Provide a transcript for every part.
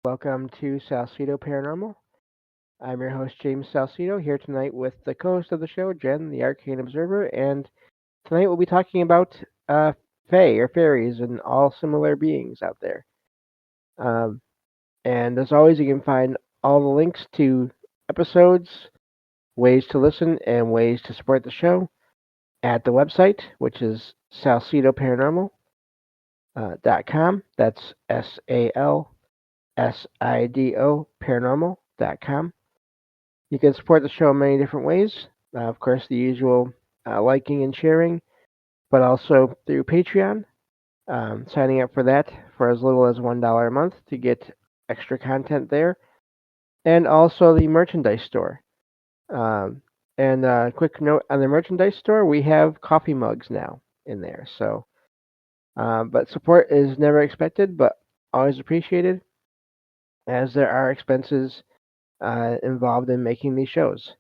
Welcome to Salsido Paranormal. I'm your host, James Salsido, here tonight with the co host of the show, Jen, the Arcane Observer, and tonight we'll be talking about Fae or fairies and all similar beings out there. Um, and as always, you can find all the links to episodes, ways to listen, and ways to support the show at the website, which is salsidoparanormal.com. That's SALSIDO paranormal.com. You can support the show in many different ways. Of course, the usual liking and sharing, but also through Patreon. Signing up for that for as little as $1 a month to get extra content there, and also the merchandise store. Um, and quick note on the merchandise store, we have coffee mugs now in there. But support is never expected, but always appreciated, as there are expenses involved in making these shows.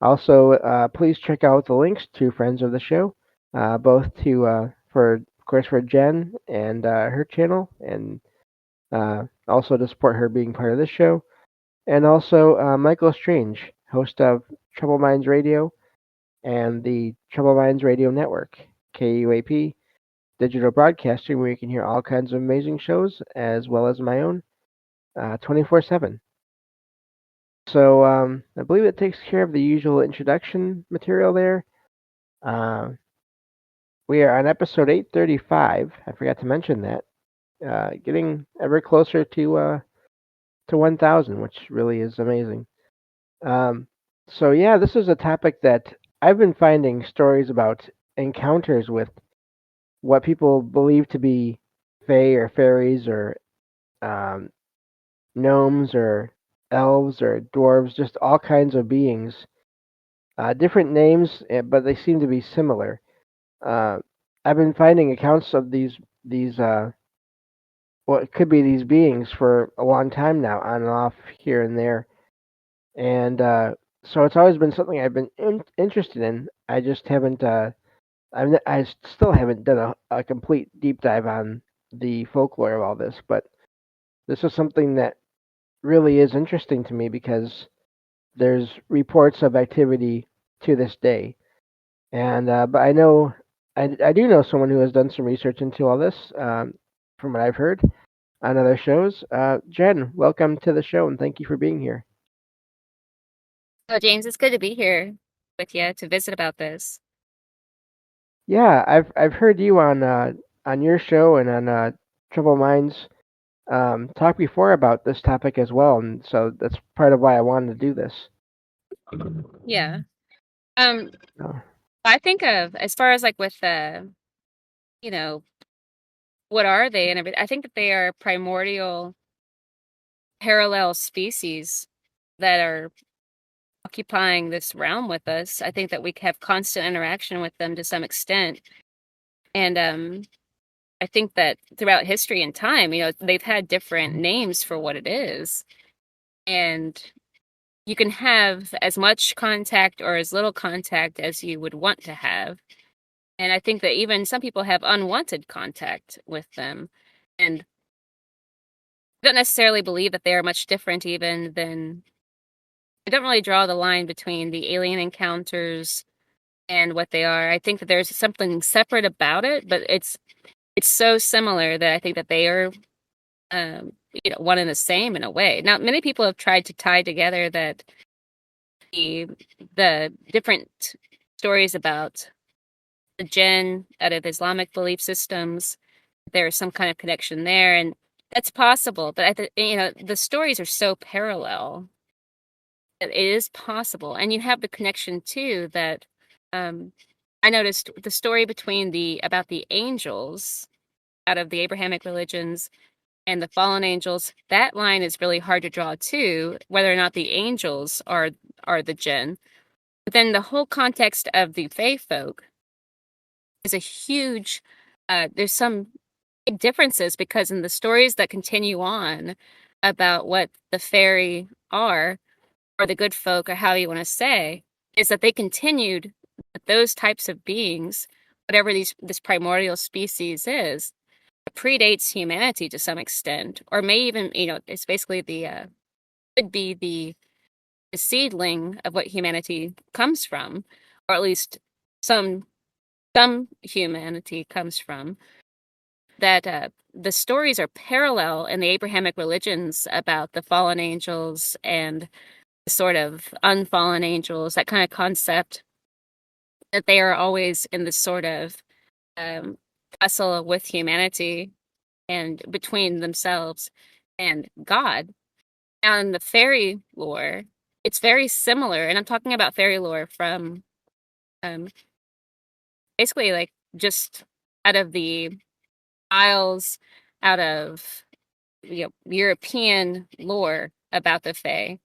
Also, please check out the links to friends of the show, both of course, for Jen and her channel, and also to support her being part of this show, and also Michael Strange, host of Trouble Minds Radio and the Trouble Minds Radio Network, KUAP digital broadcasting, where you can hear all kinds of amazing shows as well as my own 24/7. So I believe it takes care of the usual introduction material there. Uh, we are on episode 835. I forgot to mention that. Getting ever closer to 1,000, which really is amazing. Um, so yeah, this is a topic that I've been finding stories about encounters with what people believe to be fae or fairies or um, gnomes or elves or dwarves, just all kinds of beings. Different names, but they seem to be similar. Uh, I've been finding accounts of these well, it could be these beings for a long time now, on and off here and there, and so it's always been something I've been interested in. I just haven't. I still haven't done a complete deep dive on the folklore of all this, but this is something that really is interesting to me because there's reports of activity to this day. And but I do know someone who has done some research into all this, from what I've heard on other shows. Jen, welcome to the show, and thank you for being here. Oh, James, it's good to be here with you to visit about this. Yeah, I've heard you on your show and on Trouble Minds talk before about this topic as well, and so that's part of why I wanted to do this. Yeah. Um, Uh, I think of as far as like with you know, what are they and everything. I think that they are primordial parallel species that are occupying this realm with us. I think that we have constant interaction with them to some extent. And I think that throughout history and time, they've had different names for what it is. And you can have as much contact or as little contact as you would want to have. And I think that even some people have unwanted contact with them. And I don't necessarily believe that they are much different even than I don't really draw the line between the alien encounters and what they are. I think that there's something separate about it, but it's so similar that I think that they are one and the same in a way. Now, many people have tried to tie together that the the different stories about the Djinn out of Islamic belief systems. There's some kind of connection there, and that's possible. But the stories are so parallel that it is possible, and you have the connection too that um, I noticed the story between the about the angels out of the Abrahamic religions and the fallen angels. That line is really hard to draw too, whether or not the angels are the Jinn. But then the whole context of the Fae folk is a huge. There's some big differences because in the stories that continue on about what the fairy are, or the good folk, or how you want to say, is that they continued with those types of beings, whatever this primordial species is, predates humanity to some extent, or may even, it's basically could be the seedling of what humanity comes from, or at least some humanity comes from. That the stories are parallel in the Abrahamic religions about the fallen angels and the sort of unfallen angels, that kind of concept, that they are always in this sort of tussle with humanity and between themselves and God. Now, in the fairy lore, it's very similar, and I'm talking about fairy lore from basically like just out of the Isles, out of European lore about the Fae,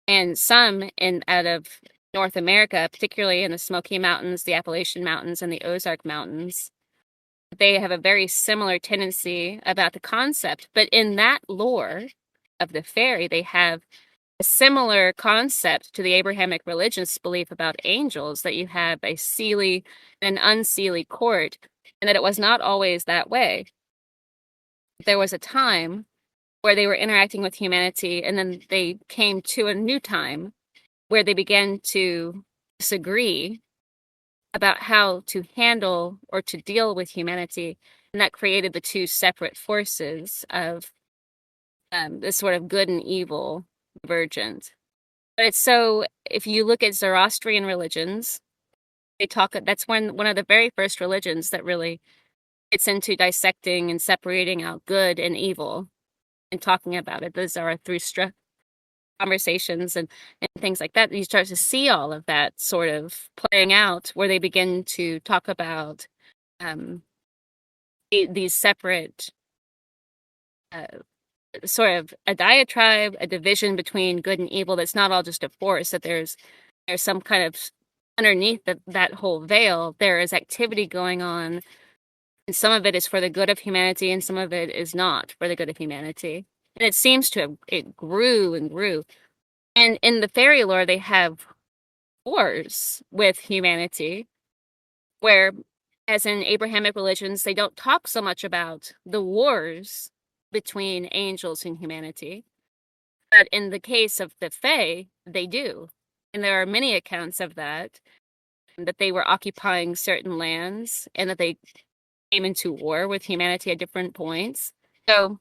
and some out of North America, particularly in the Smoky Mountains, the Appalachian Mountains, and the Ozark Mountains. They have a very similar tendency about the concept, but in that lore of the fairy, they have a similar concept to the Abrahamic religion's belief about angels, that you have a seelie and an unseelie court, and that it was not always that way. There was a time where they were interacting with humanity, and then they came to a new time where they began to disagree about how to handle or to deal with humanity, and that created the two separate forces of this sort of good and evil divergence. But it's so, if you look at Zoroastrian religions, they talk, that's one of the very first religions that really gets into dissecting and separating out good and evil and talking about it. Those are through conversations and things like that. You start to see all of that sort of playing out, where they begin to talk about these separate sort of a diatribe, a division between good and evil, that's not all just a force, that there's some kind of underneath that whole veil, there is activity going on, and some of it is for the good of humanity and some of it is not for the good of humanity. And it seems to have, it grew and grew. And in the fairy lore, they have wars with humanity, where, as in Abrahamic religions, they don't talk so much about the wars between angels and humanity. But in the case of the Fae, they do. And there are many accounts of that they were occupying certain lands and that they came into war with humanity at different points. So,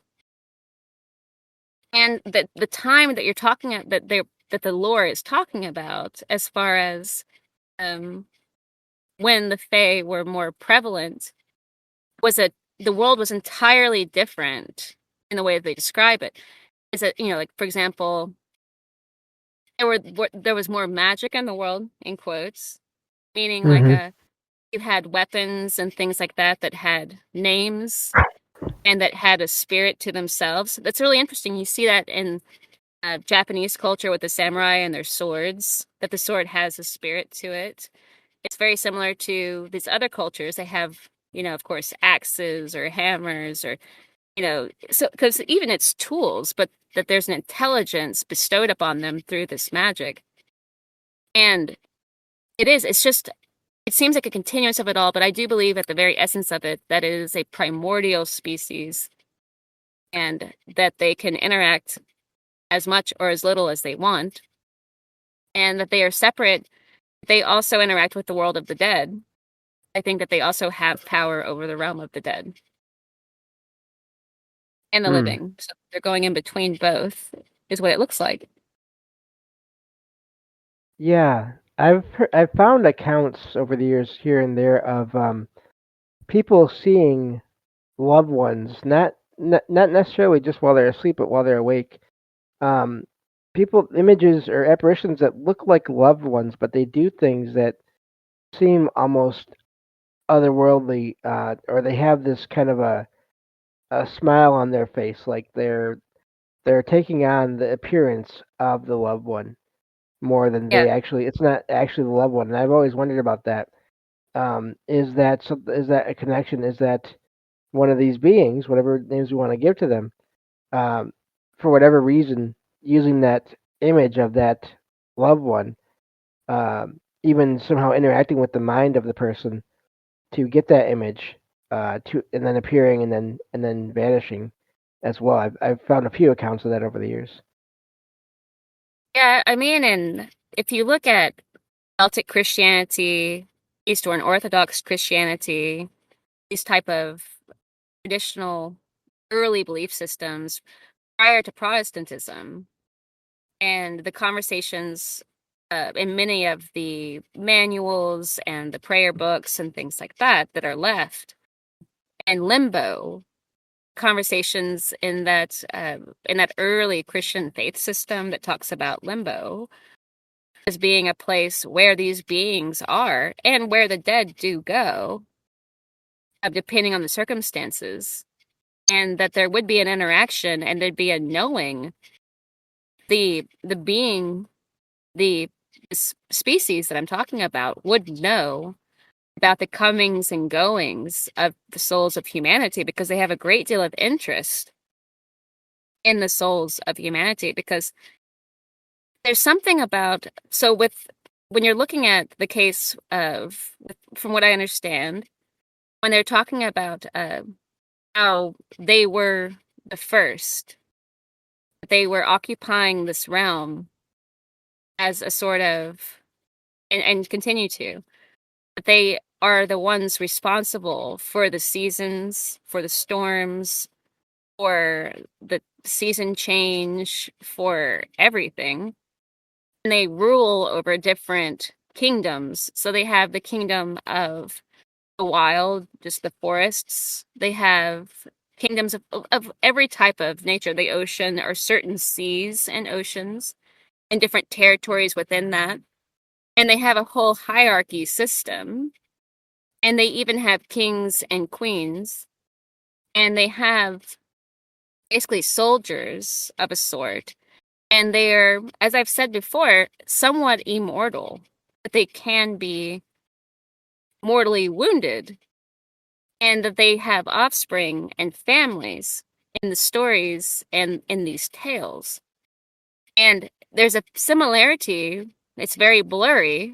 and the time that you're talking at, that the lore is talking about, as far as when the Fae were more prevalent, was that the world was entirely different in the way that they describe it. Is that, like, for example, there was more magic in the world, in quotes, meaning like you had weapons and things like that had names and that had a spirit to themselves. That's really interesting. You see that in Japanese culture with the samurai and their swords, that the sword has a spirit to it. It's very similar to these other cultures. They have, of course, axes or hammers, or, so, because even it's tools, but that there's an intelligence bestowed upon them through this magic. And it seems like a continuance of it all, but I do believe at the very essence of it, that it is a primordial species and that they can interact as much or as little as they want, and that they are separate. They also interact with the world of the dead. I think that they also have power over the realm of the dead and the living. So they're going in between both, is what it looks like. Yeah, I've found accounts over the years here and there of people seeing loved ones, not necessarily just while they're asleep, but while they're awake. People, images or apparitions that look like loved ones, but they do things that seem almost otherworldly, or they have this kind of a smile on their face, like they're taking on the appearance of the loved one more than Yeah. they actually. It's not actually the loved one, and I've always wondered about that. Is that a connection? Is that one of these beings, whatever names we want to give to them, um, for whatever reason, using that image of that loved one, even somehow interacting with the mind of the person to get that image, and then appearing and then vanishing as well. I've found a few accounts of that over the years. Yeah, I mean, and if you look at Celtic Christianity, Eastern Orthodox Christianity, these type of traditional early belief systems prior to Protestantism, and the conversations in many of the manuals and the prayer books and things like that that are left, and limbo conversations in that early Christian faith system that talks about limbo as being a place where these beings are and where the dead do go, depending on the circumstances, and that there would be an interaction and there'd be a knowing. The being, the species that I'm talking about would know about the comings and goings of the souls of humanity because they have a great deal of interest in the souls of humanity, because there's something about, so with, when you're looking at the case of, from what I understand, when they're talking about how they were the first, they were occupying this realm as a sort of, and continue to, but they are the ones responsible for the seasons, for the storms, for the season change, for everything. And they rule over different kingdoms. So they have the kingdom of the wild, just the forests. They have kingdoms of every type of nature, the ocean, or certain seas and oceans, and different territories within that. And they have a whole hierarchy system. And they even have kings and queens. And they have basically soldiers of a sort. And they're, as I've said before, somewhat immortal, but they can be mortally wounded, and that they have offspring and families in the stories and in these tales. And there's a similarity, it's very blurry,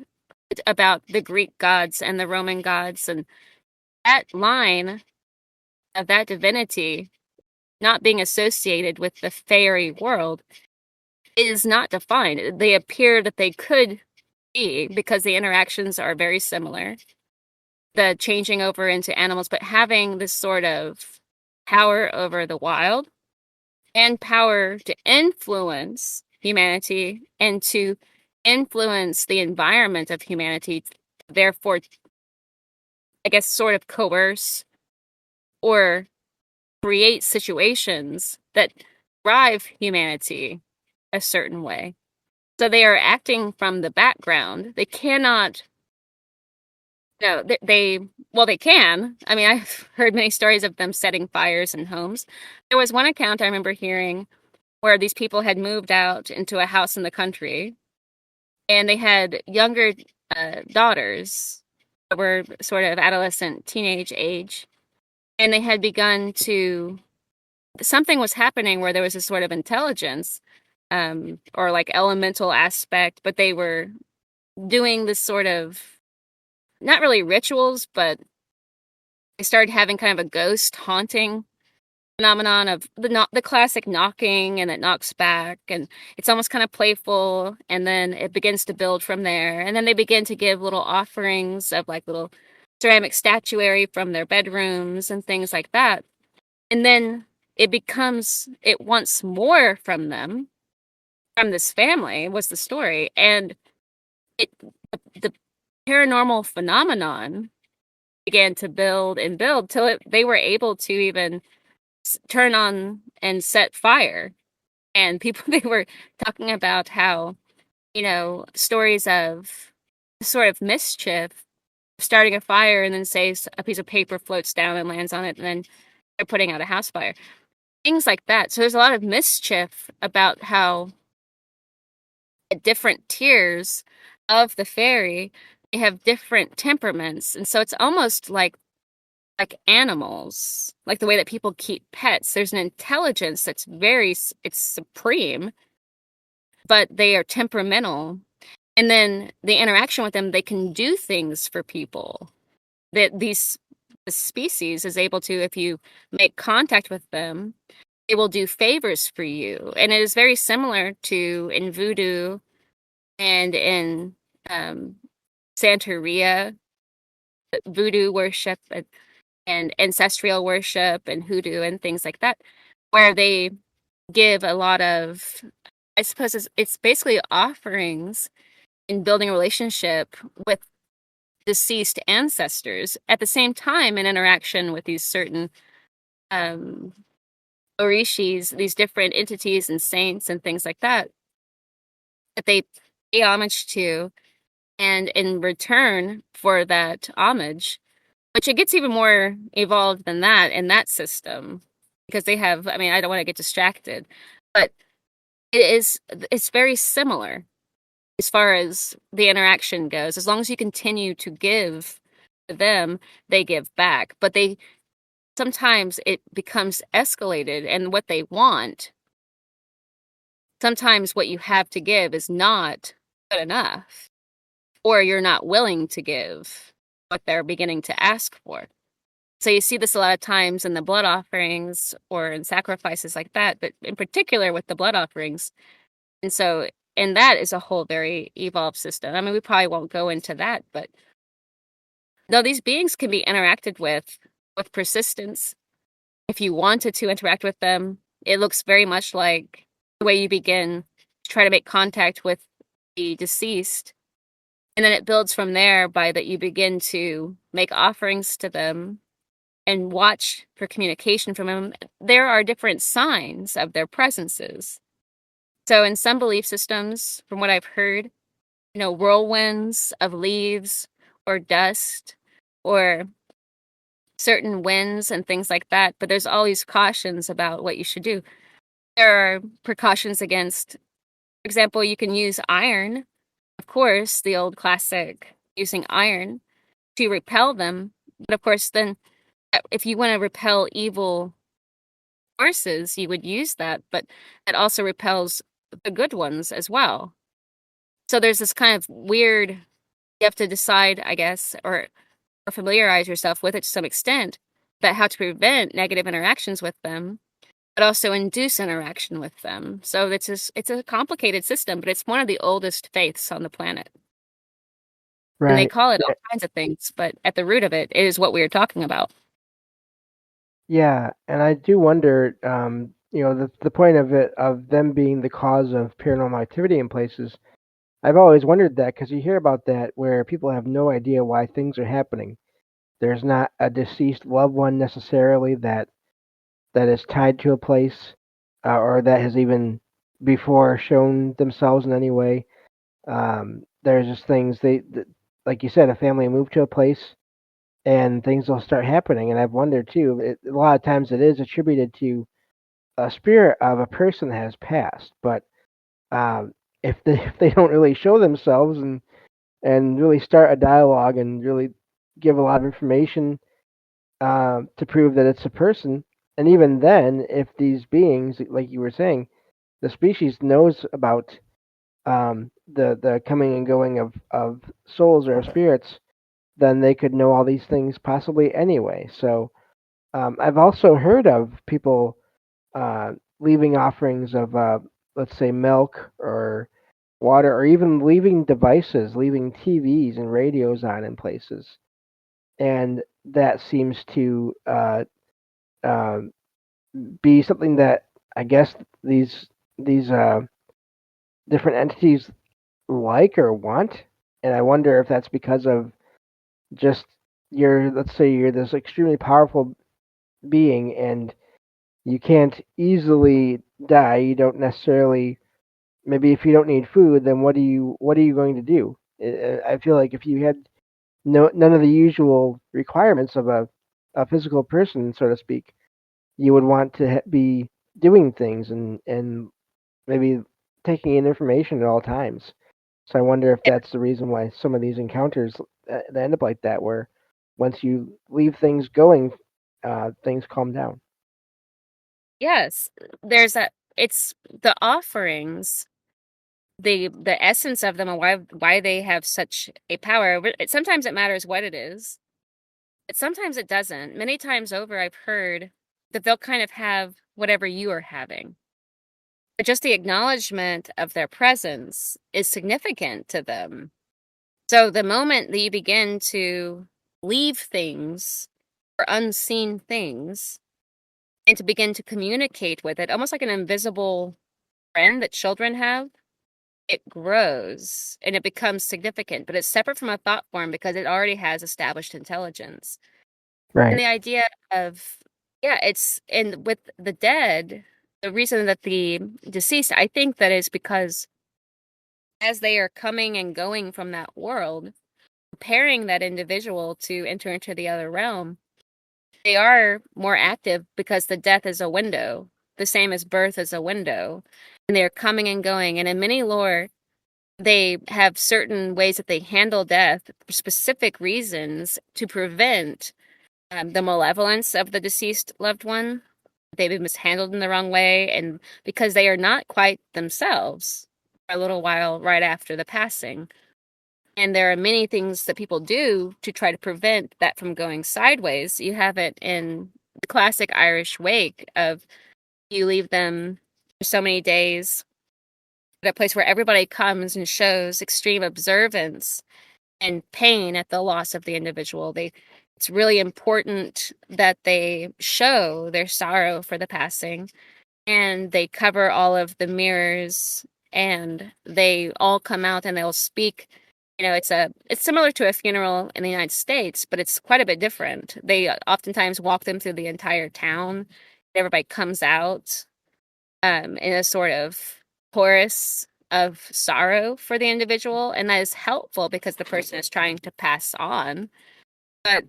about the Greek gods and the Roman gods, and that line of that divinity not being associated with the fairy world is not defined. They appear that they could be because the interactions are very similar, the changing over into animals, but having this sort of power over the wild and power to influence humanity and to influence the environment of humanity, therefore, I guess, sort of coerce or create situations that drive humanity a certain way. So they are acting from the background. They cannot, no, well, they can. I mean, I've heard many stories of them setting fires in homes. There was one account I remember hearing where these people had moved out into a house in the country, and they had younger daughters that were sort of adolescent, teenage age, and they had begun to, something was happening where there was a sort of intelligence, or like elemental aspect, but they were doing this sort of, not really rituals, but they started having kind of a ghost haunting phenomenon of the classic knocking, and it knocks back, and it's almost kind of playful, and then it begins to build from there, and then they begin to give little offerings of like little ceramic statuary from their bedrooms and things like that, and then it wants more from them, from this family, was the story, and it the paranormal phenomenon began to build and build till they were able to even turn on and set fire. And people, they were talking about how, stories of sort of mischief, starting a fire, and then say a piece of paper floats down and lands on it, and then they're putting out a house fire. Things like that. So there's a lot of mischief about how at different tiers of the fairy, they have different temperaments. And so it's almost like animals, like the way that people keep pets. There's an intelligence that's it's supreme, but they are temperamental. And then the interaction with them, they can do things for people. That this the species is able to, if you make contact with them, they will do favors for you. And it is very similar to in voodoo and in um, Santeria, voodoo worship and ancestral worship and hoodoo and things like that, where they give a lot of, I suppose it's basically offerings in building a relationship with deceased ancestors at the same time in interaction with these certain um, orishis, these different entities and saints and things like that, that they pay homage to. And in return for that homage, which it gets even more evolved than that in that system, because they have, I mean, I don't want to get distracted, but it's very similar as far as the interaction goes. As long as you continue to give to them, they give back. But they sometimes it becomes escalated, and what they want, sometimes what you have to give is not good enough, or you're not willing to give what they're beginning to ask for. So you see this a lot of times in the blood offerings or in sacrifices like that, but in particular with the blood offerings. And so, and that is a whole very evolved system. I mean, we probably won't go into that, but no, these beings can be interacted with persistence. If you wanted to interact with them, it looks very much like the way you begin to try to make contact with the deceased. And then it builds from there by that you begin to make offerings to them and watch for communication from them. There are different signs of their presences. So in some belief systems, from what I've heard, whirlwinds of leaves or dust or certain winds and things like that, but there's always cautions about what you should do. There are precautions against, for example, you can use iron, of course, the old classic using iron to repel them. But of course, then if you want to repel evil forces, you would use that, but it also repels the good ones as well. So there's this kind of weird, you have to decide, I guess, or familiarize yourself with it to some extent, about how to prevent negative interactions with them, but also induce interaction with them. So it's a complicated system, but it's one of the oldest faiths on the planet. And they Right. call it Yeah. all kinds of things, but at the root of it is what we are talking about. Yeah, and I do wonder, the point of it of them being the cause of paranormal activity in places. I've always wondered that because you hear about that where people have no idea why things are happening. There's not a deceased loved one necessarily that is tied to a place, or that has even before shown themselves in any way. There's just things like you said, a family moved to a place and things will start happening. And I've wondered too. A lot of times it is attributed to a spirit of a person that has passed, but if they if they don't really show themselves and really start a dialogue and really give a lot of information to prove that it's a person. And even then, if these beings, like you were saying, the species knows about the coming and going of souls or spirits, then they could know all these things possibly anyway. So I've also heard of people leaving offerings of, let's say, milk or water, or even leaving devices, leaving TVs and radios on in places, and that seems to uh, be something that I guess these different entities like or want, and I wonder if that's because of just let's say you're this extremely powerful being and you can't easily die. You don't necessarily, maybe if you don't need food, then what are you going to do? I feel like if you had none of the usual requirements of a physical person, so to speak, you would want to be doing things and maybe taking in information at all times. So I wonder if that's the reason why some of these encounters they end up like that, where once you leave things going, things calm down. Yes, it's the offerings, the essence of them and why they have such a power. Sometimes it matters what it is. But sometimes it doesn't. Many times over, I've heard that they'll kind of have whatever you are having. But just the acknowledgement of their presence is significant to them. So the moment that you begin to leave things or unseen things and to begin to communicate with it, almost like an invisible friend that children have, it grows and it becomes significant, but it's separate from a thought form because it already has established intelligence. And Right. the idea of, yeah, it's, and with the dead, the reason that the deceased, I think that is because as they are coming and going from that world, preparing that individual to enter into the other realm, they are more active because the death is a window, the same as birth is a window, and they're coming and going. And in many lore, they have certain ways that they handle death for specific reasons to prevent the malevolence of the deceased loved one. They've been mishandled in the wrong way, and because they are not quite themselves for a little while right after the passing. And there are many things that people do to try to prevent that from going sideways. You have it in the classic Irish wake of you leave them for so many days at a place where everybody comes and shows extreme observance and pain at the loss of the individual. It's really important that they show their sorrow for the passing, and they cover all of the mirrors, and they all come out and they'll speak. It's similar to a funeral in the United States, but it's quite a bit different. They oftentimes walk them through the entire town. Everybody comes out in a sort of chorus of sorrow for the individual, and that is helpful because the person is trying to pass on. But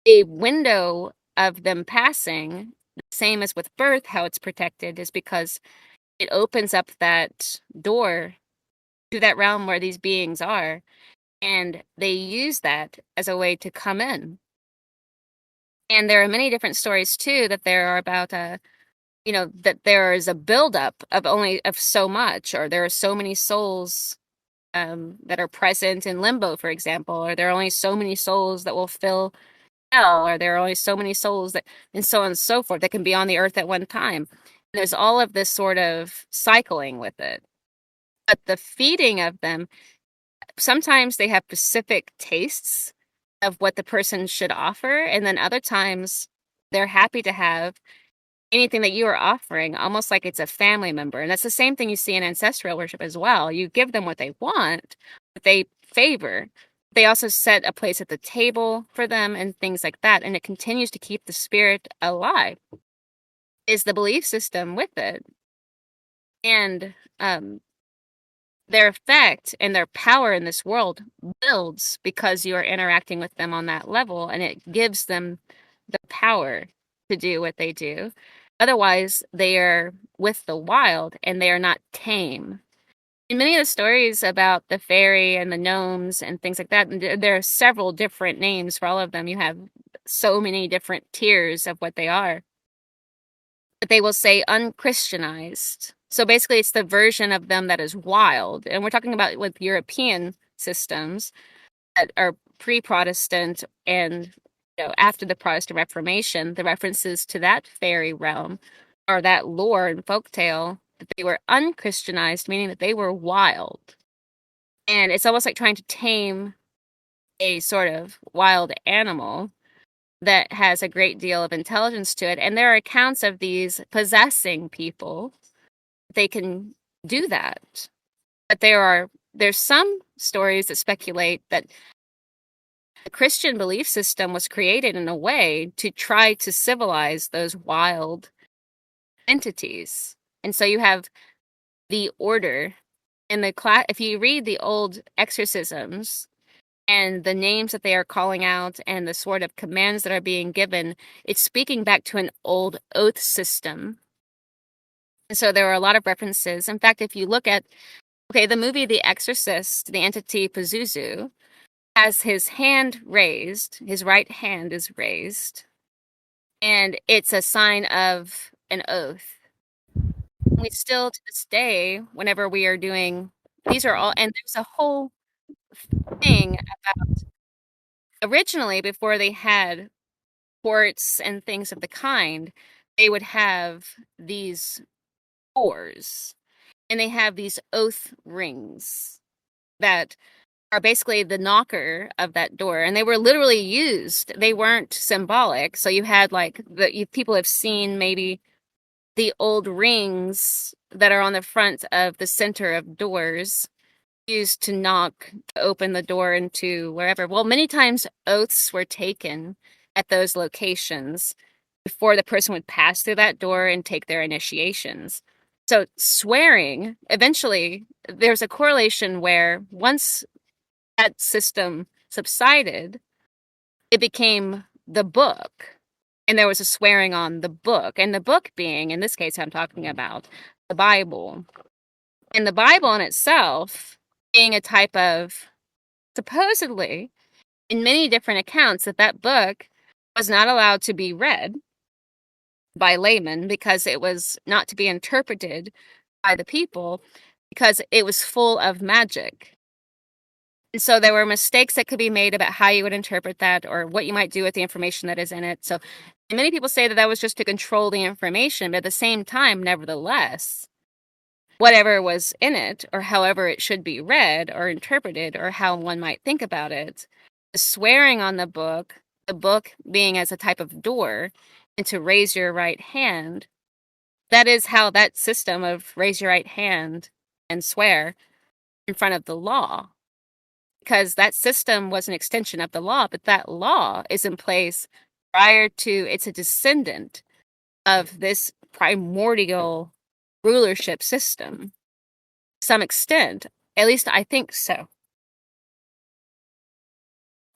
the window of them passing, the same as with birth, how it's protected is because it opens up that door to that realm where these beings are, and they use that as a way to come in. And there are many different stories too that there are about that there is a buildup of so much, or there are so many souls that are present in limbo, for example, or there are only so many souls that will fill hell, or there are only so many souls that, and so on and so forth, that can be on the earth at one time. There's all of this sort of cycling with it. But the feeding of them, sometimes they have specific tastes of what the person should offer, and then other times they're happy to have anything that you are offering, almost like it's a family member. And that's the same thing you see in ancestral worship as well. You give them what they want, what they favor. They also set a place at the table for them and things like that. And it continues to keep the spirit alive, is the belief system with it. And their effect and their power in this world builds because you are interacting with them on that level, and it gives them the power to do what they do. Otherwise, they are with the wild and they are not tame. In many of the stories about the fairy and the gnomes and things like that, there are several different names for all of them. You have so many different tiers of what they are. But they will say unchristianized. So basically, it's the version of them that is wild. And we're talking about with European systems that are pre-Protestant and after the Protestant Reformation, the references to that fairy realm or that lore and folktale, that they were unchristianized, meaning that they were wild. And it's almost like trying to tame a sort of wild animal that has a great deal of intelligence to it. And there are accounts of these possessing people. They can do that. But there's some stories that speculate that the Christian belief system was created in a way to try to civilize those wild entities. And so you have the order in the class. If you read the old exorcisms and the names that they are calling out and the sort of commands that are being given, it's speaking back to an old oath system. And so there are a lot of references. In fact, if you look at, the movie The Exorcist, the entity Pazuzu has his hand raised, his right hand is raised, and it's a sign of an oath. We still, to this day, whenever we are doing, these are all, and there's a whole thing originally, before they had courts and things of the kind, they would have these doors, and they have these oath rings that are basically the knocker of that door, and they were literally used. They weren't symbolic. So you had like people have seen maybe the old rings that are on the front of the center of doors used to knock to open the door into wherever. Well, many times oaths were taken at those locations before the person would pass through that door and take their initiations. So swearing, eventually, there's a correlation where once that system subsided, it became the book. And there was a swearing on the book. And the book being, in this case, I'm talking about the Bible. And the Bible in itself being a type of, supposedly, in many different accounts, that book was not allowed to be read by laymen because it was not to be interpreted by the people because it was full of magic. And so there were mistakes that could be made about how you would interpret that or what you might do with the information that is in it. So many people say that was just to control the information, but at the same time, nevertheless, whatever was in it or however it should be read or interpreted or how one might think about it, the swearing on the book being as a type of door, and to raise your right hand, that is how that system of raise your right hand and swear in front of the law, because that system was an extension of the law, but that law is in place prior to, it's a descendant of this primordial rulership system to some extent. At least I think so.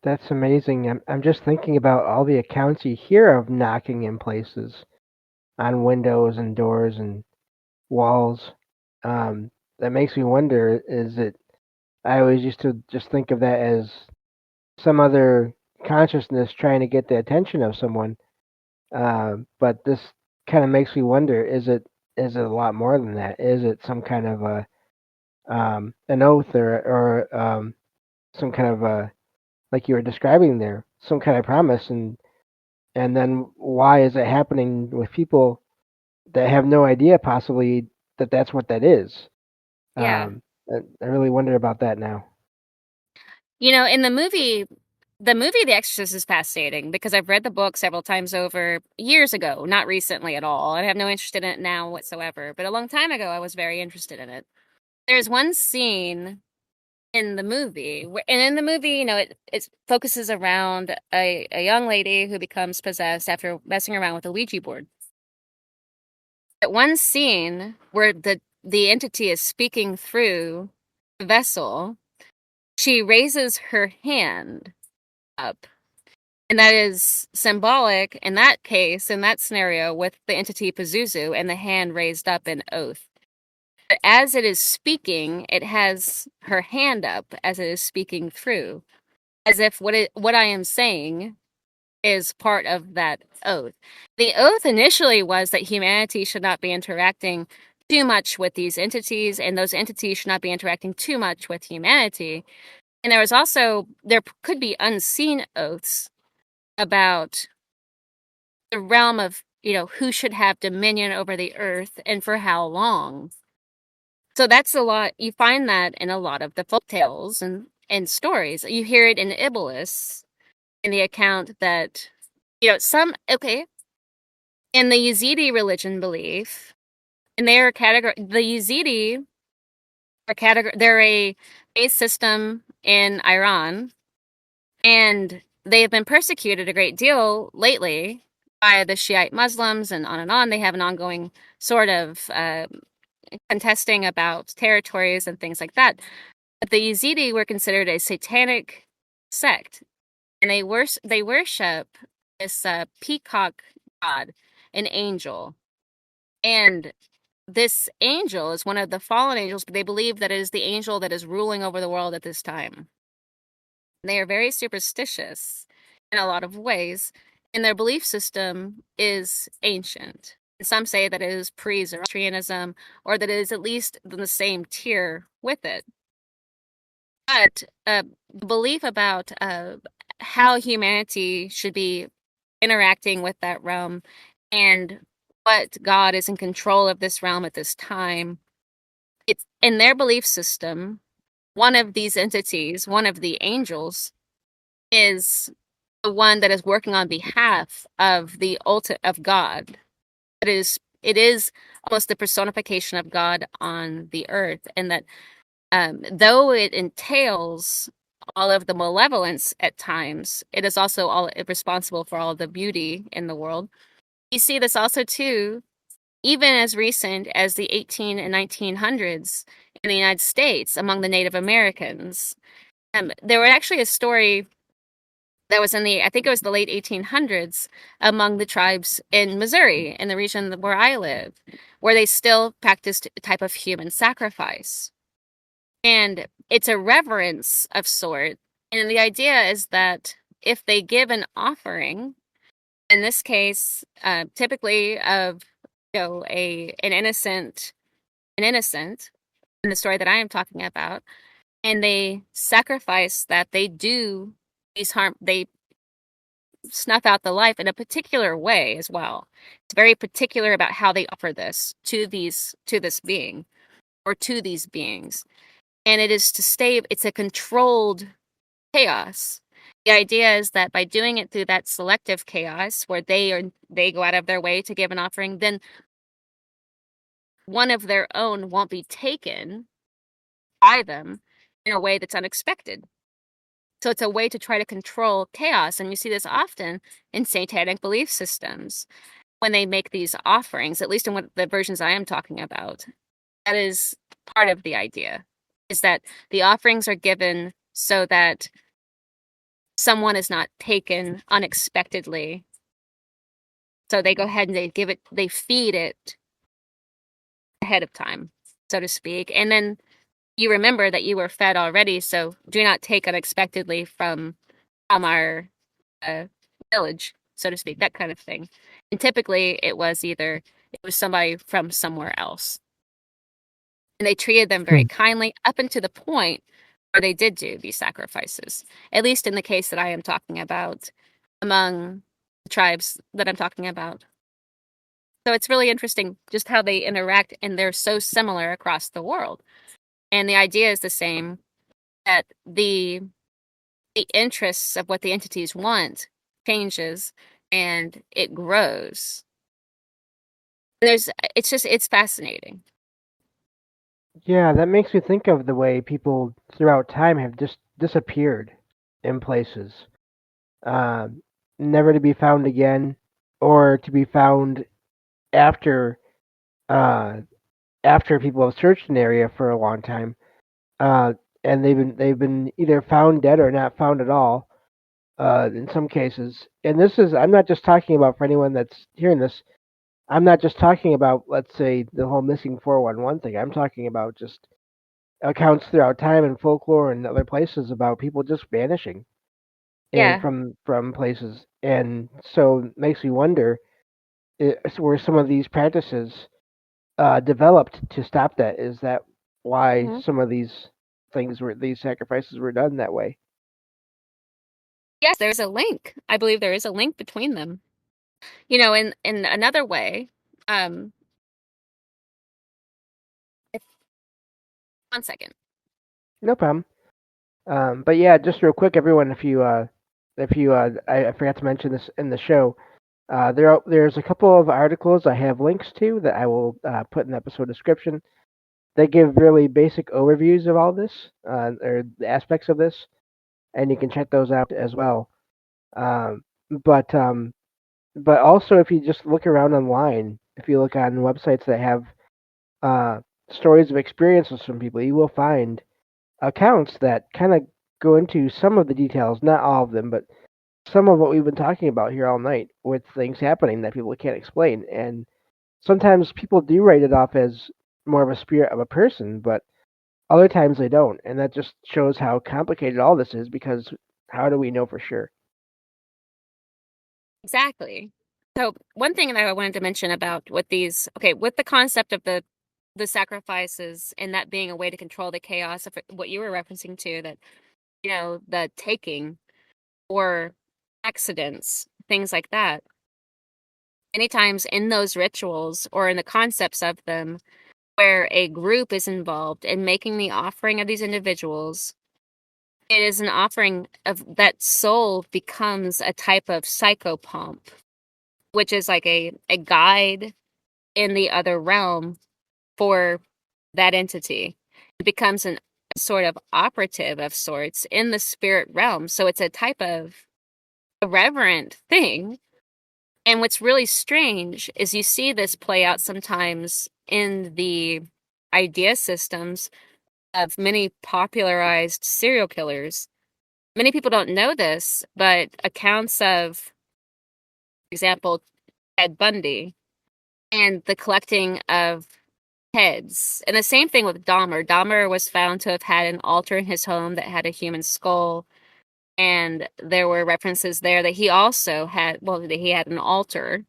That's amazing. I'm just thinking about all the accounts you hear of knocking in places on windows and doors and walls. That makes me wonder, is it, I always used to just think of that as some other consciousness trying to get the attention of someone. But this kind of makes me wonder, is it a lot more than that? Is it some kind of a an oath or some kind of a, like you were describing there, some kind of promise, and then why is it happening with people that have no idea possibly that that's what that is? Yeah. I really wonder about that now. In the movie The Exorcist is fascinating because I've read the book several times over years ago, not recently at all. I have no interest in it now whatsoever, but a long time ago I was very interested in it. There's one scene in the movie, and in the movie, it focuses around a young lady who becomes possessed after messing around with a Ouija board. At one scene where the entity is speaking through the vessel, she raises her hand up. And that is symbolic in that case, in that scenario, with the entity Pazuzu and the hand raised up in oath. But as it is speaking, it has her hand up as it is speaking through, as if what I am saying is part of that oath. The oath initially was that humanity should not be interacting too much with these entities, and those entities should not be interacting too much with humanity. And there could be unseen oaths about the realm of, who should have dominion over the earth and for how long. So that's a lot. You find that in a lot of the folk tales and stories. You hear it in Iblis, in the account that, in the Yazidi religion belief, and they are the Yazidi they're a base system in Iran, and they have been persecuted a great deal lately by the Shiite Muslims, and on and on. They have an ongoing sort of contesting about territories and things like that. But the Yazidi were considered a satanic sect, and they worship this peacock god, an angel. And this angel is one of the fallen angels, but they believe that it is the angel that is ruling over the world at this time. They are very superstitious in a lot of ways, and their belief system is ancient. Some say that it is pre-Zoroastrianism, or that it is at least in the same tier with it. But the belief about how humanity should be interacting with that realm and what God is in control of this realm at this time. It's in their belief system, one of these entities, one of the angels, is the one that is working on behalf of the ultimate of God. It is almost the personification of God on the earth, and that though it entails all of the malevolence at times, it is also all responsible for all the beauty in the world. You see this also too, even as recent as the 18 and 1900s in the United States among the Native Americans. There was actually a story that was in the, I think it was the late 1800s, among the tribes in Missouri, in the region where I live, where they still practiced a type of human sacrifice. And it's a reverence of sort. And the idea is that if they give an offering, in this case, typically of an innocent in the story that I am talking about, and they sacrifice that, they snuff out the life in a particular way as well. It's very particular about how they offer this to this being or to these beings. And it's a controlled chaos. The idea is that by doing it through that selective chaos where they go out of their way to give an offering, then one of their own won't be taken by them in a way that's unexpected. So it's a way to try to control chaos. And you see this often in satanic belief systems when they make these offerings, at least in what the versions I am talking about. That is part of the idea, is that the offerings are given so that someone is not taken unexpectedly. So they go ahead and they feed it ahead of time, so to speak. And then you remember that you were fed already, so do not take unexpectedly from our uh, village, so to speak, that kind of thing. And typically it was somebody from somewhere else. And they treated them very kindly up until the point where they did do these sacrifices, at least in the case that I am talking about among the tribes that I'm talking about. So it's really interesting just how they interact, and they're so similar across the world. And the idea is the same, that the interests of what the entities want changes and it grows. It's fascinating. Yeah, that makes me think of the way people throughout time have just disappeared in places, uh, never to be found again, or to be found after uh, after people have searched an area for a long time, uh, and they've been either found dead or not found at all. In some cases, and this is I'm not just talking about for anyone that's hearing this. I'm not just talking about, let's say, the whole missing 411 thing. I'm talking about just accounts throughout time and folklore and other places about people just vanishing and Yeah. from places. And so it makes me wonder, were some of these practices developed to stop that? Is that why Hmm. some of these sacrifices were done that way? Yes, there's a link. I believe there is a link between them. In another way, um, if, one second. No problem. But yeah, just real quick, everyone, if you I forgot to mention this in the show. There's a couple of articles I have links to that I will put in the episode description. They give really basic overviews of all this, or the aspects of this, and you can check those out as well. Um, but um, but also, if you just look around online, if you look on websites that have uh, stories of experiences from people, you will find accounts that kind of go into some of the details, not all of them, but some of what we've been talking about here all night with things happening that people can't explain. And sometimes people do write it off as more of a spirit of a person, but other times they don't. And that just shows how complicated all this is, because how do we know for sure? Exactly. So one thing that I wanted to mention about with the concept of the sacrifices and that being a way to control the chaos of what you were referencing to, that the taking. or accidents, things like that. Many times in those rituals or in the concepts of them, where a group is involved in making the offering of these individuals, it is an offering of that soul becomes a type of psychopomp, which is like a guide in the other realm for that entity. It becomes a sort of operative of sorts in the spirit realm. So it's a type of irreverent thing. And what's really strange is you see this play out sometimes in the idea systems of many popularized serial killers. Many people don't know this, but accounts of, for example, Ted Bundy and the collecting of heads. And the same thing with Dahmer. Dahmer was found to have had an altar in his home that had a human skull. And there were references there that he also had, well, that he had an altar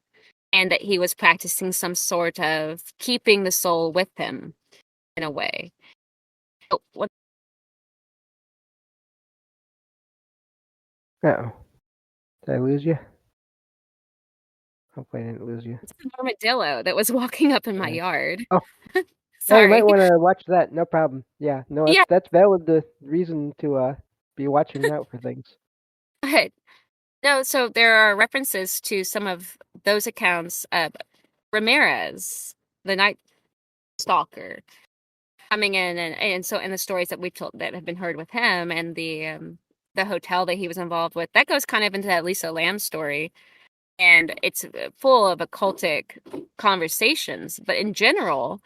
and that he was practicing some sort of keeping the soul with him in a way. Oh, what? Uh-oh. Did I lose you? Hopefully I didn't lose you. It's an armadillo that was walking up in my Yeah. yard. Oh, yeah, you might Sorry. want to watch that. No problem. Yeah, no, Yeah, that's valid. The reason to be watching out for things. but no, so there are references to some of those accounts of Ramirez, the Night Stalker, coming in and so in the stories that we've told that have been heard with him and the hotel that he was involved with, that goes kind of into that Lisa Lam story. And it's full of occultic conversations. But in general,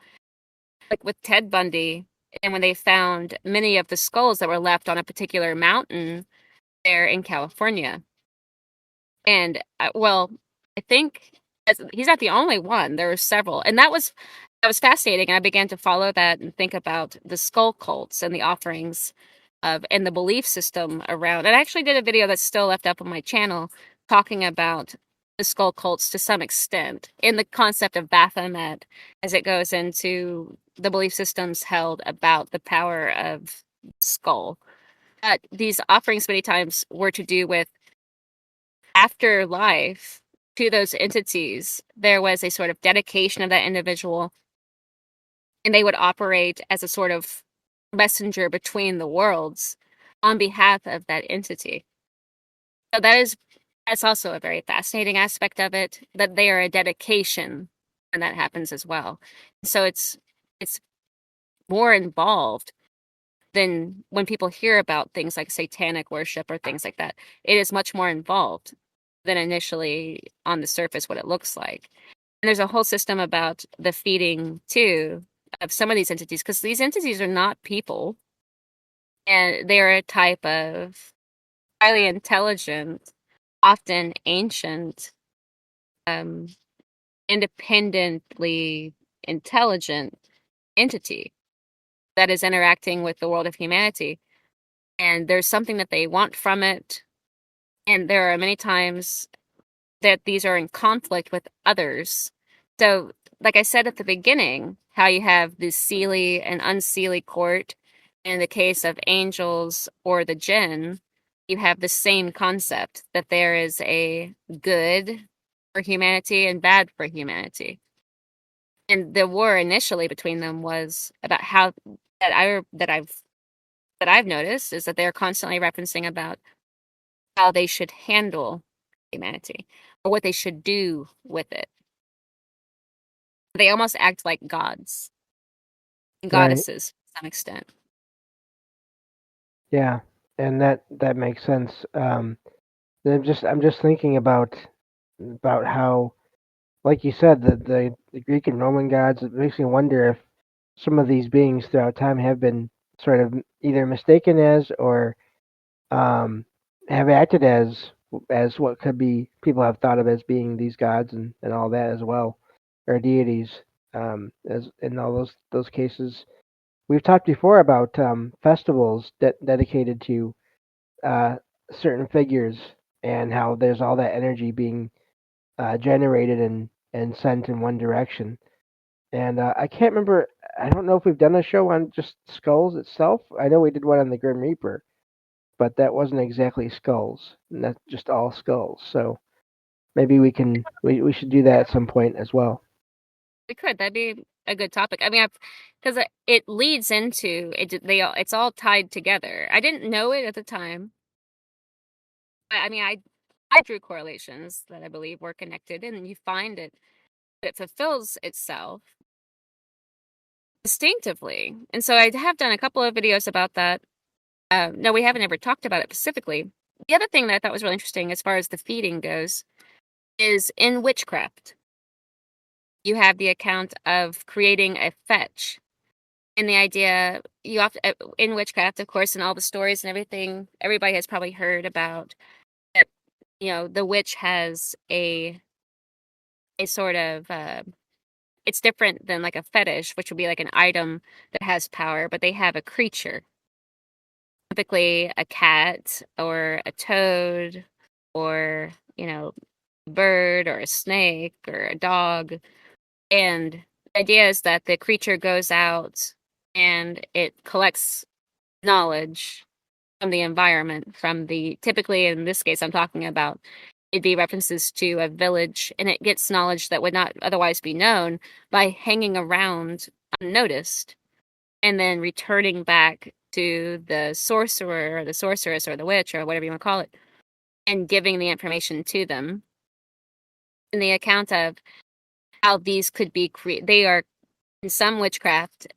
like with Ted Bundy, and when they found many of the skulls that were left on a particular mountain there in California. And well, I think he's not the only one. There were several. And that was fascinating. I began to follow that and think about the skull cults and the offerings of and the belief system around. And I actually did a video that's still left up on my channel talking about the skull cults to some extent in the concept of Baphomet as it goes into the belief systems held about the power of skull. These offerings many times were to do with afterlife to those entities. There was a sort of dedication of that individual, and they would operate as a sort of messenger between the worlds on behalf of that entity. So that's also a very fascinating aspect of it, that they are a dedication when that happens as well. So it's more involved than when people hear about things like satanic worship or things like that. It is much more involved than initially on the surface what it looks like. And there's a whole system about the feeding too of some of these entities, because these entities are not people, and they're a type of highly intelligent, often ancient, um, independently intelligent entity that is interacting with the world of humanity. And there's something that they want from it. And there are many times that these are in conflict with others. So, like I said at the beginning, how you have the Seelie and unseelie court. In the case of angels or the Djinn, you have the same concept that there is a good for humanity and bad for humanity. And the war initially between them was about how that I've noticed is that they're constantly referencing about how they should handle humanity or what they should do with it. They almost act like gods and Right. goddesses to some extent. Yeah, and that makes sense. I'm just thinking about how, like you said, the Greek and Roman gods. It makes me wonder if some of these beings throughout time have been sort of either mistaken as or um, have acted as what could be people have thought of as being these gods and all that as well, or deities. As in all those cases, we've talked before about festivals dedicated to uh, certain figures and how there's all that energy being generated and sent in one direction. And I can't remember. I don't know if we've done a show on just skulls itself. I know we did one on the Grim Reaper, but that wasn't exactly skulls, not just all skulls. So maybe we should do that at some point as well. We could. That'd be a good topic. I mean, because it leads into it. It's all tied together. I didn't know it at the time. But I mean, I drew correlations that I believe were connected, and you find it fulfills itself distinctively. And so I have done a couple of videos about that. No, we haven't ever talked about it specifically. The other thing that I thought was really interesting as far as the feeding goes is in witchcraft. You have the account of creating a fetch. And the idea you have to, in witchcraft, of course, and all the stories and everything, everybody has probably heard about that, the witch has a sort of it's different than like a fetish, which would be like an item that has power, but they have a creature, typically a cat or a toad or, a bird or a snake or a dog. And the idea is that the creature goes out and it collects knowledge from the environment, typically in this case I'm talking about, it'd be references to a village, and it gets knowledge that would not otherwise be known by hanging around unnoticed and then returning back to the sorcerer or the sorceress or the witch or whatever you want to call it and giving the information to them. In the account of how these could be they are in some witchcraft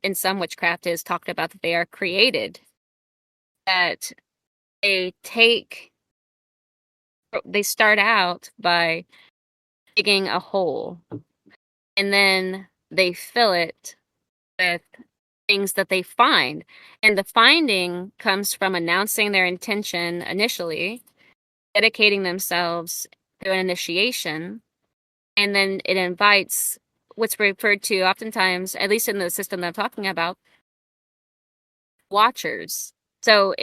is talked about that they are created, that they start out by digging a hole and then they fill it with things that they find. And the finding comes from announcing their intention initially, dedicating themselves through an initiation, and then it invites what's referred to oftentimes, at least in the system that I'm talking about, watchers. So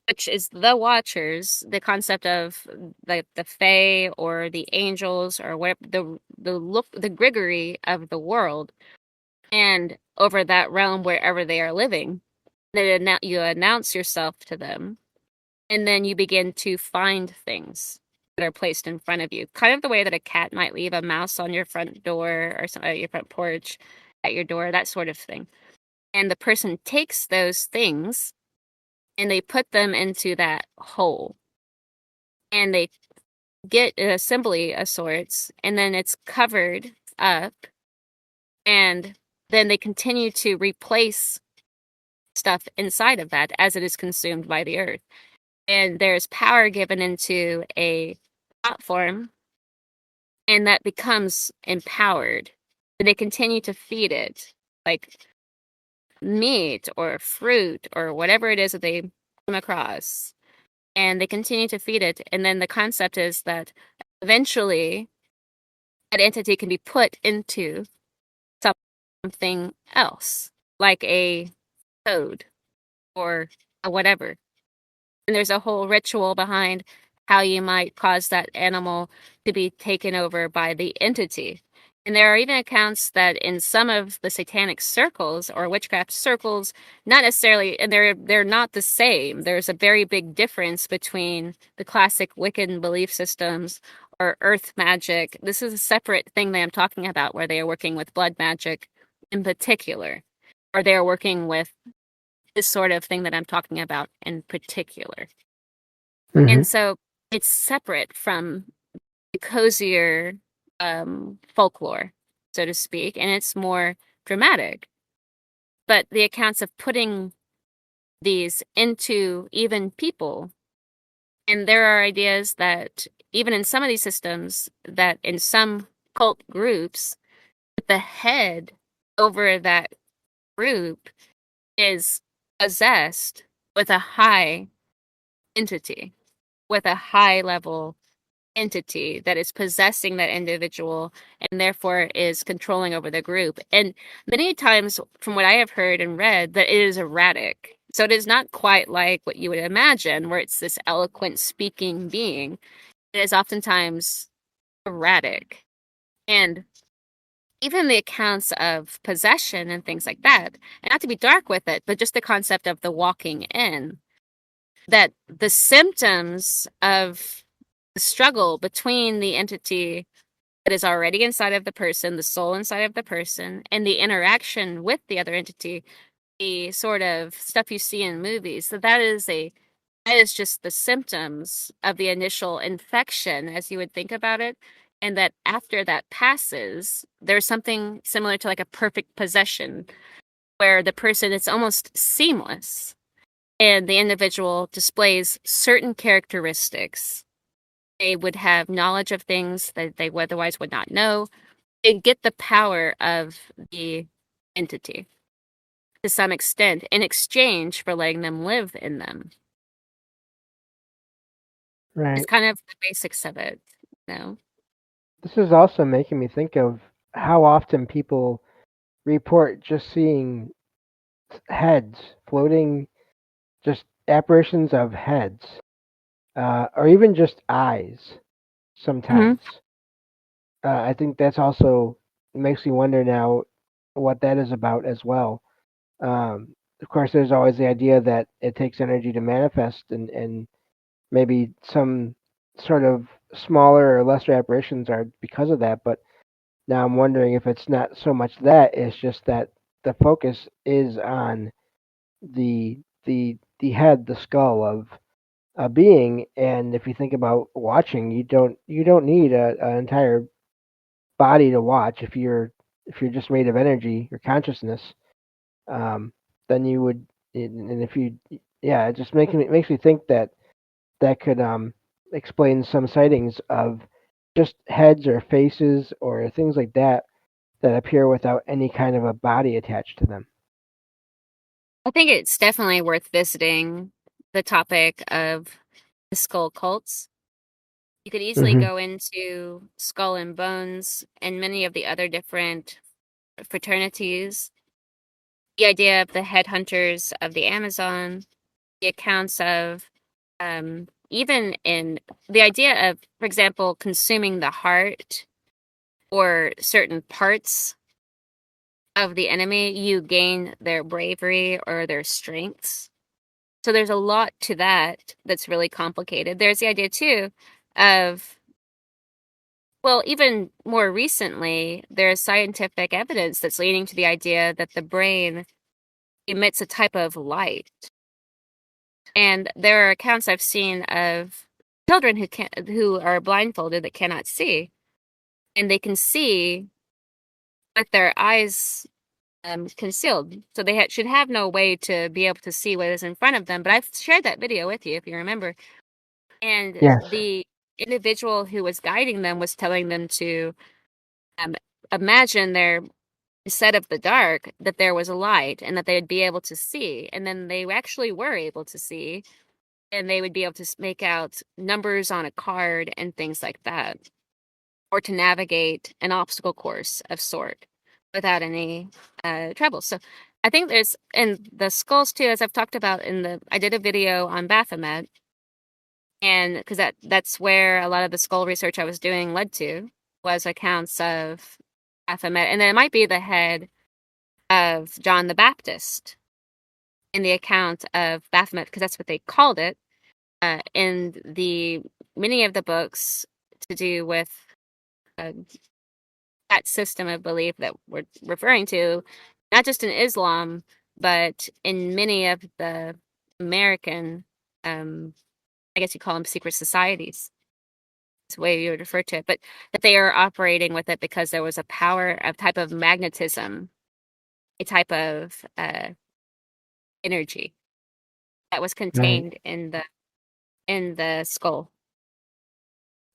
which is the watchers, the concept of the fae or the angels or whatever, the Grigori of the world, and over that realm wherever they are living. Then you announce yourself to them, and then you begin to find things that are placed in front of you, kind of the way that a cat might leave a mouse on your front door or at your front porch, at your door, that sort of thing. And the person takes those things and they put them into that hole, and they get an assembly of sorts, and then it's covered up, and then they continue to replace stuff inside of that as it is consumed by the earth. And there's power given into a platform, and that becomes empowered. And they continue to feed it, like meat or fruit or whatever it is that they come across. And they continue to feed it. And then the concept is that eventually that entity can be put into something else, like a toad or a whatever. And there's a whole ritual behind how you might cause that animal to be taken over by the entity. And there are even accounts that in some of the satanic circles or witchcraft circles, not necessarily, and they're not the same. There's a very big difference between the classic Wiccan belief systems or earth magic. This is a separate thing that I'm talking about, where they are working with blood magic in particular, or they are working with this sort of thing that I'm talking about in particular. Mm-hmm. And so it's separate from the cozier folklore, so to speak, and it's more dramatic. But the accounts of putting these into even people, and there are ideas that even in some of these systems, that in some cult groups, the head over that group is possessed with a high entity, with a high level entity that is possessing that individual and therefore is controlling over the group. And many times, from what I have heard and read, that it is erratic. So it is not quite like what you would imagine, where it's this eloquent speaking being. It is oftentimes erratic. And even the accounts of possession and things like that, and not to be dark with it, but just the concept of the walking in. that the symptoms of the struggle between the entity that is already inside of the person, the soul inside of the person, and the interaction with the other entity, the sort of stuff you see in movies, that is just the symptoms of the initial infection as you would think about it. And that after that passes, there's something similar to like a perfect possession where the person, it's almost seamless and the individual displays certain characteristics. They would have knowledge of things that they otherwise would not know. They get the power of the entity to some extent in exchange for letting them live in them. It's Right. kind of the basics of it, you know? This is also making me think of how often people report just seeing heads floating, just apparitions of heads, or even just eyes Mm-hmm. sometimes. I think that's also makes me wonder now what that is about as well. Of course, there's always the idea that it takes energy to manifest, and maybe some sort of smaller or lesser apparitions are because of that. But now I'm wondering if it's not so much that, it's just that the focus is on the head, the skull of a being. And if you think about watching, you don't need an entire body to watch. If you're just made of energy or consciousness, um, then you would. And if you, yeah, it just makes me think that that could explain some sightings of just heads or faces or things like that that appear without any kind of a body attached to them. I think it's definitely worth visiting the topic of the skull cults. You could easily Hmm. go into Skull and Bones and many of the other different fraternities. The idea of the headhunters of the Amazon, the accounts of even in the idea of, for example, consuming the heart or certain parts of the enemy, you gain their bravery or their strengths. So there's a lot to that that's really complicated. There's the idea too of, well, even more recently, there's scientific evidence that's leading to the idea that the brain emits a type of light. And there are accounts I've seen of children who are blindfolded that cannot see, and they can see with their eyes concealed. So they should have no way to be able to see what is in front of them. But I've shared that video with you if you remember. And Yes. the individual who was guiding them was telling them to um, imagine their instead of the dark that there was a light and that they'd be able to see. And then they actually were able to see, and they would be able to make out numbers on a card and things like that, or to navigate an obstacle course of sort without any trouble. So I think there's, and the skulls too, as I've talked about I did a video on Baphomet, and because that's where a lot of the skull research I was doing led to, was accounts of Baphomet, and then it might be the head of John the Baptist in the account of Baphomet, because that's what they called it in the many of the books to do with uh, that system of belief that we're referring to, not just in Islam, but in many of the American, I guess you call them secret societies. It's the way you would refer to it, but that they are operating with it because there was a power, a type of magnetism, a type of energy that was Right. contained in the skull.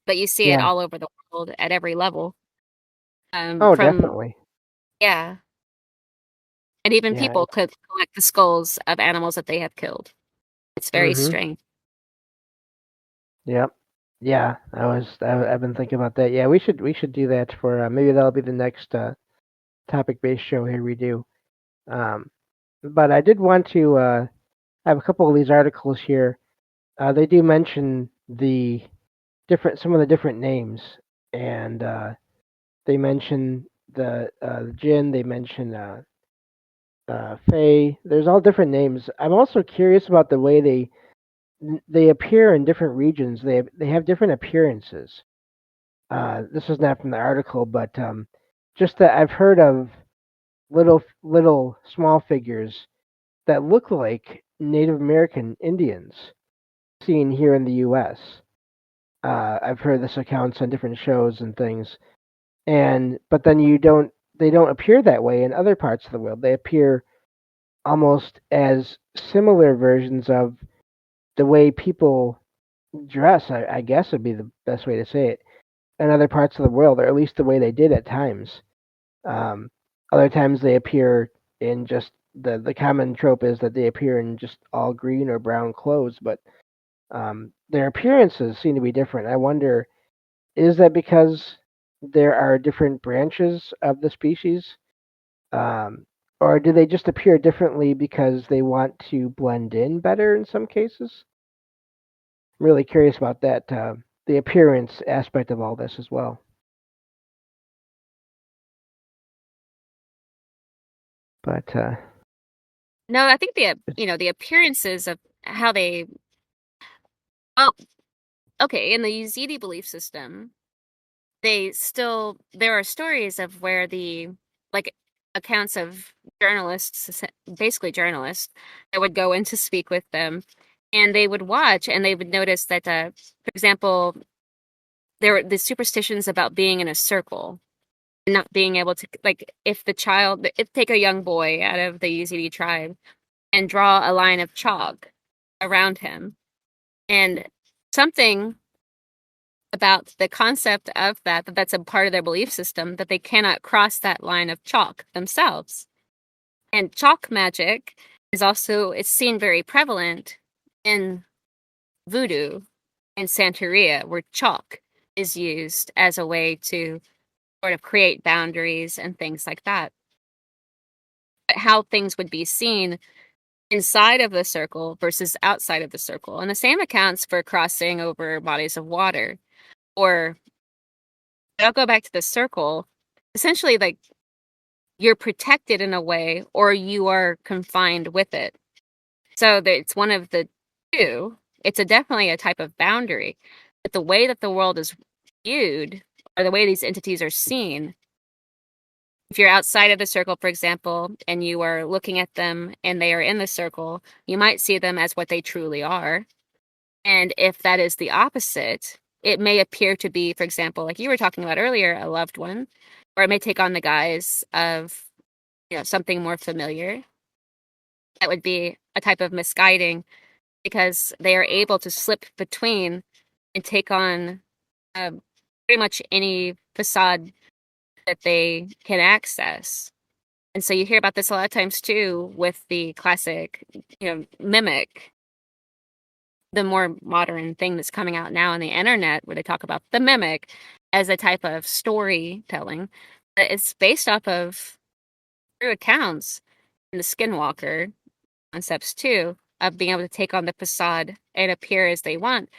But you see it Yeah. all over the world at every level. Oh, From definitely. Yeah, and even Yeah. people could collect the skulls of animals that they have killed. It's very Mhm. strange. Yep. Yeah. I've been thinking about that. Yeah, we should do that for maybe that'll be the next topic based show here we do. Um, but I did want to have a couple of these articles here. They do mention some of the different names, and they mention the Djinn. They mention Fae. There's all different names. I'm also curious about the way they appear in different regions. They have different appearances. This is not from the article, but just that I've heard of little small figures that look like Native American Indians seen here in the U.S. I've heard this accounts on different shows and things, and but then they don't appear that way in other parts of the world. They appear almost as similar versions of the way people dress. I guess would be the best way to say it in other parts of the world, or at least the way they did at times. Um, Other times they appear in just the common trope is that they appear in just all green or brown clothes, but their appearances seem to be different. I wonder, is that because there are different branches of the species, um, or do they just appear differently because they want to blend in better in some cases? I'm really curious about that, the appearance aspect of all this as well. But No, I think the appearances of how they well, okay, in the Yazidi belief system, there are stories of where like accounts of journalists, basically journalists, that would go in to speak with them, and they would watch and they would notice that, for example, there were the superstitions about being in a circle and not being able to, like, if take a young boy out of the Yazidi tribe and draw a line of chalk around him, and something about the concept of that's a part of their belief system, that they cannot cross that line of chalk themselves. And chalk magic it's seen very prevalent in voodoo and Santeria, where chalk is used as a way to sort of create boundaries and things like that. But how things would be seen inside of the circle versus outside of the circle. And the same accounts for crossing over bodies of water. Or I'll go back to the circle. Essentially, like, you're protected in a way, or you are confined with it. So it's one of the two. It's definitely a type of boundary. But the way that the world is viewed, or the way these entities are seen, if you're outside of the circle, for example, and you are looking at them and they are in the circle, you might see them as what they truly are. And if that is the opposite, it may appear to be, for example, like you were talking about earlier, a loved one, or it may take on the guise of, something more familiar. That would be a type of misguiding, because they are able to slip between and take on pretty much any facade that they can access. And so you hear about this a lot of times too with the classic, mimic, the more modern thing that's coming out now on the internet, where they talk about the mimic as a type of storytelling. It's based off of true accounts in the skinwalker concepts too, of being able to take on the facade and appear as they want.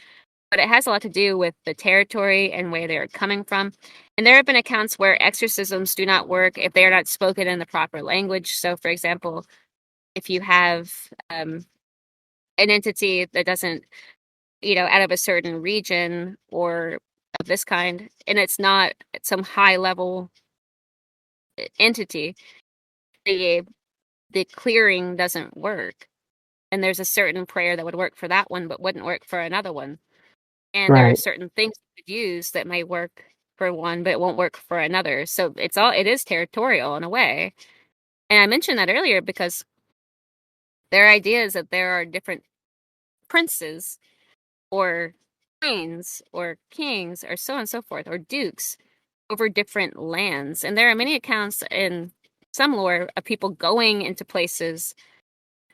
But it has a lot to do with the territory and where they're coming from. And there have been accounts where exorcisms do not work if they are not spoken in the proper language. So, for example, if you have an entity that doesn't, out of a certain region or of this kind, and it's not some high level entity, the clearing doesn't work. And there's a certain prayer that would work for that one, but wouldn't work for another one. And there are right, certain things you could use that may work for one, but it won't work for another. So it is territorial in a way. And I mentioned that earlier because there are ideas that there are different princes or queens or kings or so on and so forth, or dukes over different lands. And there are many accounts in some lore of people going into places,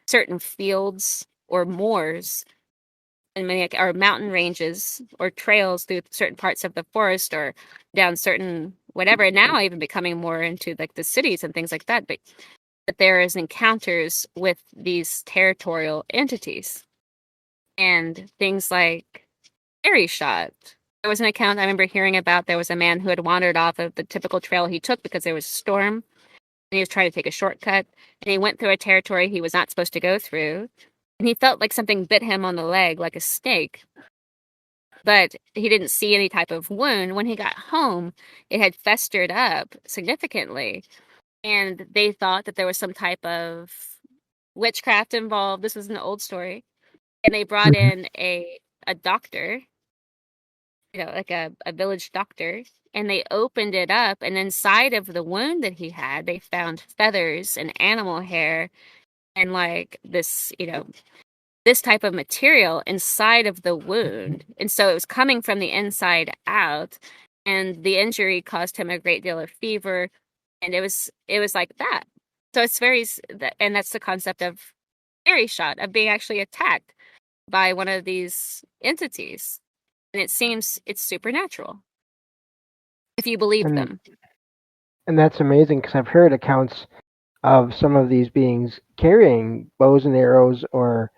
certain fields or moors, and many or mountain ranges or trails through certain parts of the forest or down certain whatever. And now even becoming more into like the cities and things like that. But there is encounters with these territorial entities and things like fairy shot. There was an account I remember hearing about. There was a man who had wandered off of the typical trail he took because there was a storm, and he was trying to take a shortcut, and he went through a territory he was not supposed to go through. and he felt like something bit him on the leg like a snake, but he didn't see any type of wound. When he got home, it had festered up significantly, and they thought that there was some type of witchcraft involved. This was an old story, and they brought Hmm. in a doctor, like a village doctor, and they opened it up, and inside of the wound that he had, they found feathers and animal hair and like this type of material inside of the wound. And so it was coming from the inside out, and the injury caused him a great deal of fever, and it was like that. So it's and that's the concept of fairy shot, of being actually attacked by one of these entities. And it seems it's supernatural if you believe And them. and that's amazing because I've heard accounts of some of these beings carrying bows and arrows or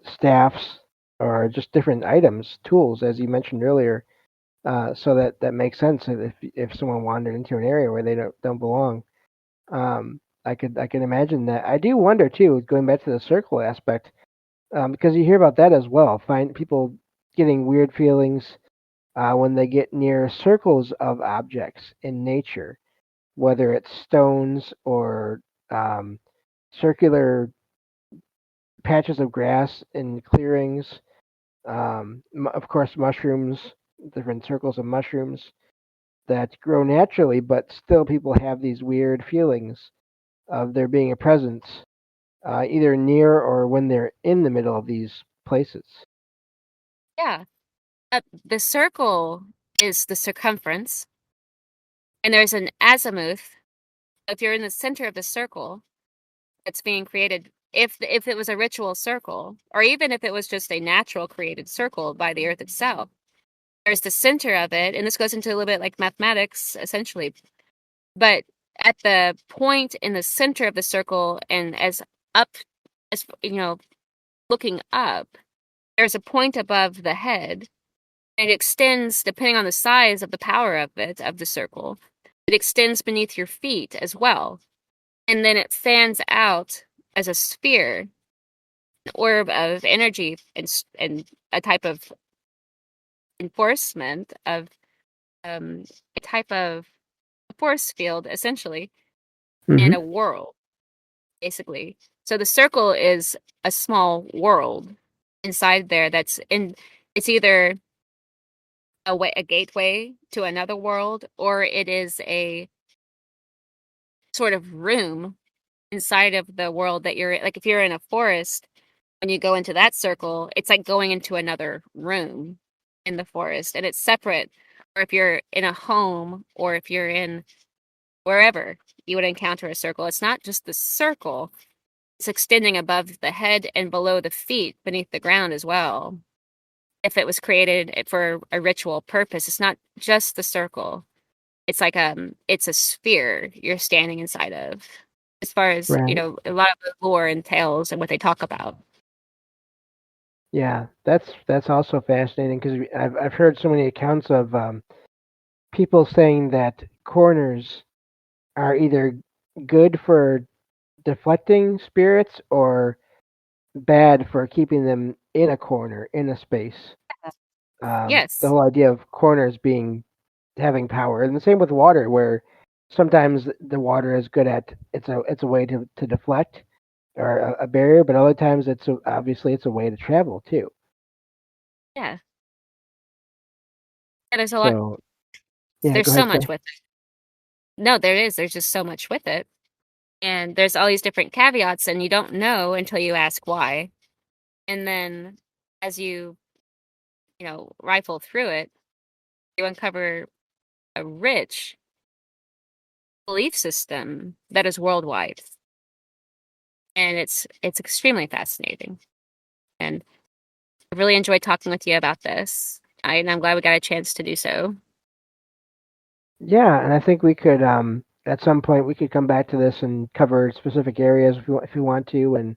staffs or just different items, tools, as you mentioned earlier. So that makes sense if someone wandered into an area where they don't belong. I can imagine that. I do wonder too, going back to the circle aspect, because you hear about that as well. Find people getting weird feelings when they get near circles of objects in nature, whether it's stones or um, circular patches of grass in clearings. Of course, mushrooms, different circles of mushrooms that grow naturally, but still people have these weird feelings of there being a presence either near or when they're in the middle of these places. Yeah. The circle is the circumference, and there's an azimuth. If you're in the center of the circle that's being created, if it was a ritual circle, or even if it was just a natural created circle by the earth itself, there's the center of it, and this goes into a little bit like mathematics, essentially. But at the point in the center of the circle, and up, as looking up, there's a point above the head. It extends, depending on the size of the power of the circle, it extends beneath your feet as well. And then it fans out as a sphere, an orb of energy, and a type of enforcement of a type of force field, essentially, in Hmm. a world, basically. So the circle is a small world inside there it's either a gateway to another world, or it is a sort of room inside of the world that you're in. Like if you're in a forest, when you go into that circle, it's like going into another room in the forest, and it's separate. Or if you're in a home, or if you're in wherever you would encounter a circle, it's not just the circle, it's extending above the head and below the feet beneath the ground as well. If it was created for a ritual purpose, it's not just the circle. It's a sphere you're standing inside of. As far as, Right. a lot of the lore and tales and what they talk about. Yeah, that's also fascinating because I've heard so many accounts of people saying that corners are either good for deflecting spirits or bad for keeping them in a corner in a space. The Yes. whole idea of corners being having power, and the same with water, where sometimes the water is good at it's a way to deflect or a barrier, but other times obviously it's a way to travel too. Yeah. Yeah, there's a lot. So yeah, There's go so ahead, much say. with it. No, there is. There's just so much with it. And there's all these different caveats, and you don't know until you ask why. And then as rifle through it, you uncover a rich belief system that is worldwide. And it's extremely fascinating. And I really enjoyed talking with you about this. And I'm glad we got a chance to do so. Yeah, and I think we could at some point we could come back to this and cover specific areas if you want to, and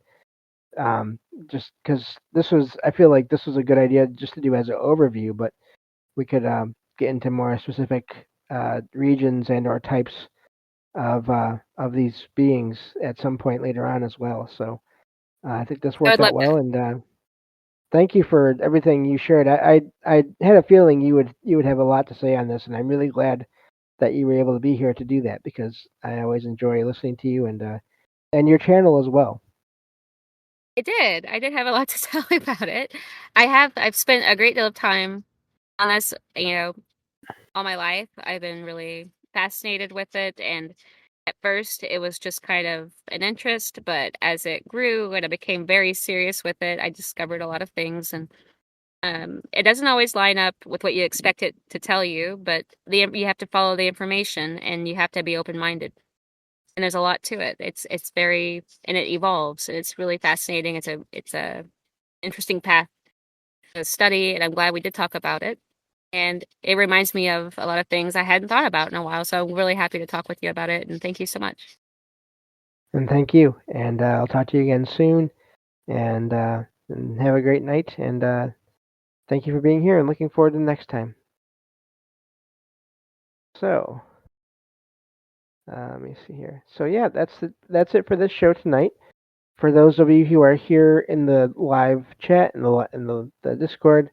um, just because I feel like this was a good idea just to do as an overview, but we could get into more specific regions and or types of these beings at some point later on as well. So I think this I would worked love out well, and thank you for everything you shared. I had a feeling you would have a lot to say on this, and I'm really glad that you were able to be here to do that because I always enjoy listening to you and your channel as well. I did. I did have a lot to tell about it. I've spent a great deal of time on this, all my life. I've been really fascinated with it, and at first it was just kind of an interest, but as it grew and I became very serious with it, I discovered a lot of things, and it doesn't always line up with what you expect it to tell you, but you have to follow the information and you have to be open-minded. And there's a lot to it. It's very and it evolves, and it's really fascinating. It's a interesting path to study, and I'm glad we did talk about it. And it reminds me of a lot of things I hadn't thought about in a while. So I'm really happy to talk with you about it. And thank you so much. And thank you. And I'll talk to you again soon. And have a great night. And thank you for being here. And looking forward to the next time. So let me see here. So yeah, that's it for this show tonight. For those of you who are here in the live chat in the Discord,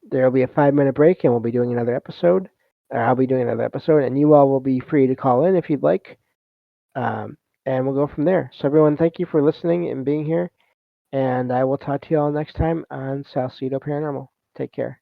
there will be a 5 minute break, and we'll be doing another episode. Or I'll be doing another episode, and you all will be free to call in if you'd like. Um, and we'll go from there. So everyone, thank you for listening and being here. And I will talk to you all next time on Salsido Paranormal. Take care.